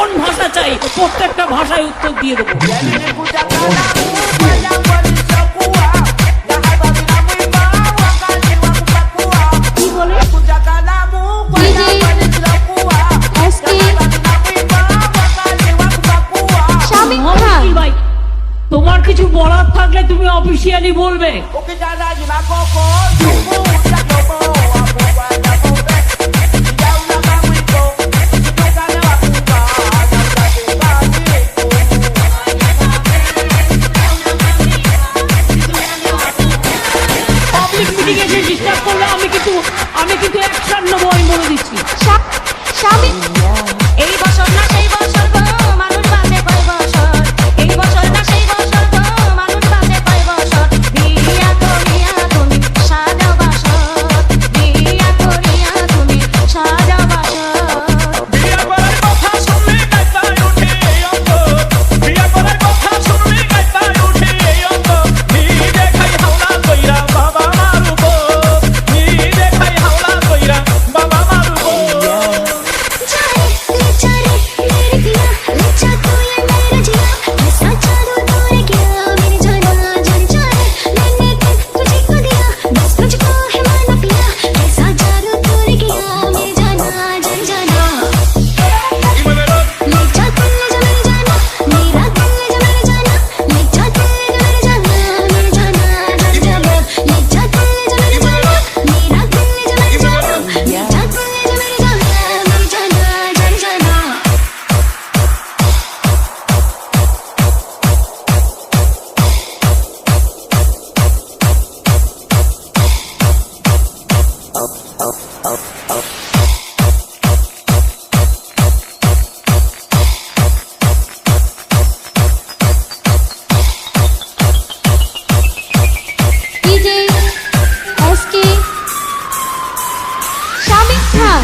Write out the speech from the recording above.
কোন ভাষা চাই প্রত্যেকটা ভাষায় উত্তর দিয়ে দেবো। কি বলে? ভাই তোমার কিছু বলার থাকলে তুমি অফিসিয়ালি বলবে। পাবলিক মিটিং এসে ডিস্টার্ব করলে আমি কিন্তু অ্যাকশন নেবো, আমি বলে দিচ্ছি। স্বামী এই বছর না সেই বছর গো মানুষ বাঁচে কয় বছর, এই বছর না সেই বছর গো মানুষ বাঁচে কয় বছর, বিয়া করিয়া তুমি সাজাও বাসর, বিয়া করিয়া তুমি সাজাও বাসর। বিয়া করার কথা শুনলে গাইতায় উঠে এই অঙ্গ, বিয়া করার কথা শুনলে গাইতায় উঠে এই অঙ্গ, নিজে খাই হাওলা কইরা বাবা মারুব, নিজে খাই হাওলা কইরা বাবা Marub. DJ SK Shamik Khan